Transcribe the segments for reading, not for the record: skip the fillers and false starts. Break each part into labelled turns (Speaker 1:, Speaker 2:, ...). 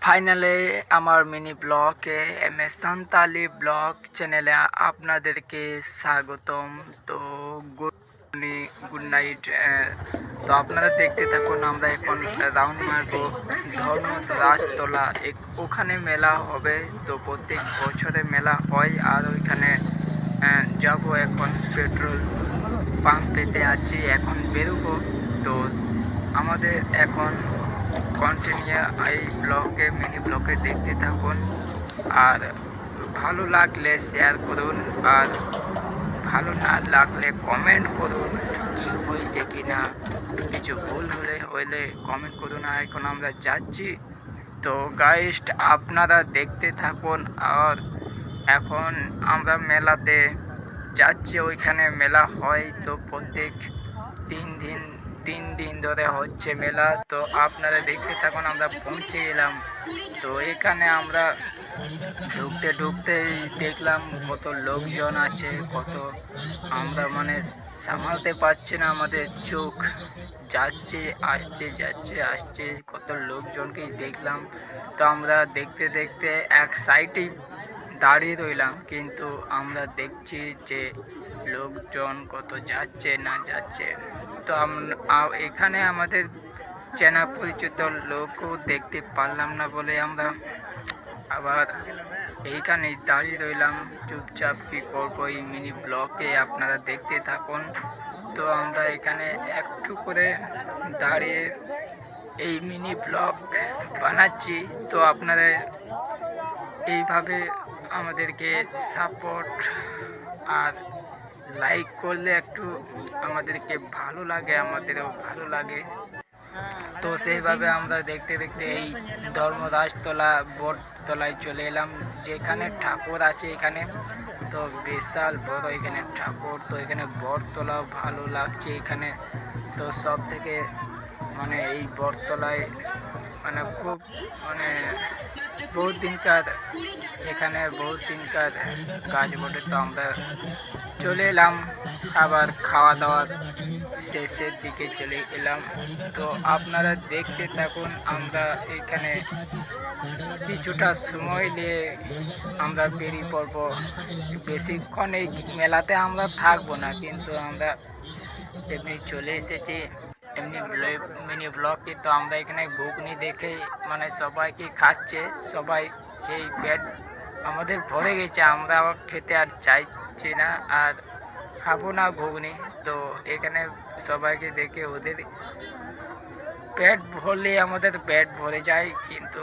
Speaker 1: ফাইনালে আমার মিনি ব্লগে MS সান্তালি ব্লগ চ্যানেলে আপনাদেরকে স্বাগতম। তো গুড নাইট। তো আপনারা দেখতে থাকুন। আমরা এখন রাউন্ড মারবো ধর্মরাজতলা। ওখানে মেলা হবে, তো প্রত্যেক বছরে মেলা হয়। আর ওইখানে যাব। এখন পেট্রোল পাম্পেতে আছি, এখন বেরোবো। তো আমাদের এখন কন্টিনিউ এই ব্লগে মিনি ব্লগে দেখতে থাকুন। আর ভালো লাগলে শেয়ার করুন, আর ভালো না লাগলে কমেন্ট করুন কি হয়েছে কি না, কিছু ভুল হলে কমেন্ট করুন। আর এখন আমরা যাচ্ছি। তো গাইস আপনারা দেখতে থাকুন। আর এখন আমরা মেলাতে যাচ্ছি, ওইখানে মেলা হয়। তো প্রত্যেক 3 দিন ধরে হচ্ছে মেলা। তো আপনারা দেখতে থাকুন। আমরা পৌঁছে এলাম। তো এখানে আমরা ঢুকতেই দেখলাম কত লোকজন আছে, কত আমরা সামালতে পারছি না, আমাদের চোখ যাচ্ছে আসছে কত লোকজনকেই দেখলাম। তো আমরা দেখতে দেখতে এক সাইডেই দাঁড়িয়ে রইলাম, কিন্তু আমরা দেখছি যে লোকজন কত যাচ্ছে না যাচ্ছে। তো এখানে আমাদের চেনা পরিচিত লোকও দেখতে পারলাম না বলে আমরা আবার এইখানে দাঁড়িয়ে রইলাম চুপচাপ। কি করবো এই মিনি ব্লগে আপনারা দেখতে থাকুন। তো আমরা এখানে একটু করে দাঁড়িয়ে এই মিনি ব্লগ বানাচ্ছি। তো আপনারা এইভাবে আমাদেরকে সাপোর্ট আর লাইক করলে একটু আমাদেরকে ভালো লাগে, আমাদেরও ভালো লাগে। তো সেইভাবে আমরা দেখতে দেখতে এই ধর্মরাজতলা বটতলায় চলে এলাম, যেখানে ঠাকুর আছে এখানে। তো বিশাল বড় এখানে ঠাকুর। তো এখানে বটতলাও ভালো লাগছে এখানে। তো সব থেকে এই বটতলায় খুব বহুত দিনকার কাজ বটে। তো আমরা চলে এলাম, আবার খাওয়া দাওয়ার শেষের দিকে চলে এলাম। তো আপনারা দেখতে থাকুন। আমরা এখানে কিছুটা সময় নিয়ে আমরা বেরিয়ে পড়বো। বেশিক্ষণ এই মেলাতে আমরা থাকবো না, কিন্তু আমরা এমনি চলে এসেছি এমনি মিনি ব্লগে। তো আমরা এখানে ঘুগনি দেখে সবাইকে খাচ্ছে, সবাই সেই পেট আমাদের ভরে গেছে, আমরা আবার খেতে আর চাইছি না, আর খাবো না ঘুগনি। তো এখানে সবাইকে দেখে ওদের পেট ভরলে আমাদের পেট ভরে যায়, কিন্তু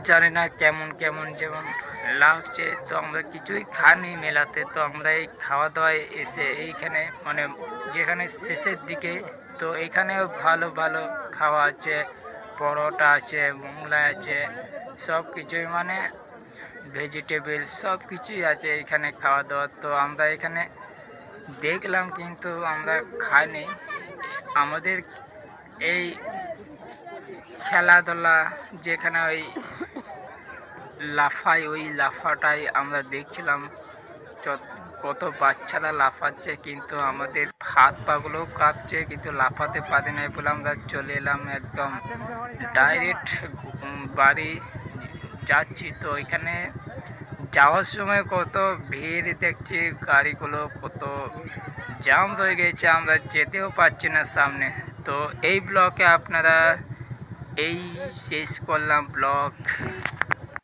Speaker 1: জানি না কেমন যেমন লাগছে। তো আমরা কিছুই খাইনি মেলাতে। তো আমরা এই খাওয়া দাওয়ায় এসে এইখানে যেখানে শেষের দিকে, তো এখানেও ভালো ভালো খাওয়া আছে, পরোটা আছে, মোগলাই আছে, সব কিছুই ভেজিটেবল সব কিছুই আছে এখানে খাওয়া দাওয়া। তো আমরা এখানে দেখলাম, কিন্তু আমরা খাইনি। আমাদের এই খেলাধুলা যেখানে ওই লাফাই, ওই লাফাটাই আমরা দেখছিলাম, কত বাচ্চারা লাফাচ্ছে, কিন্তু আমাদের হাত পাগুলোও কাঁপছে, কিন্তু লাফাতে পারি নাই বলে আমরা চলে এলাম একদম ডাইরেক্ট বাড়ি যাচ্ছি। তো এখানে যাওয়ার সময় কত ভিড় দেখছি, গাড়িগুলো কত জাম হয়ে গেছে, আমরা যেতেও পারছি না সামনে। তো এই ব্লগে আপনারা এই শেষ করলাম ব্লগ।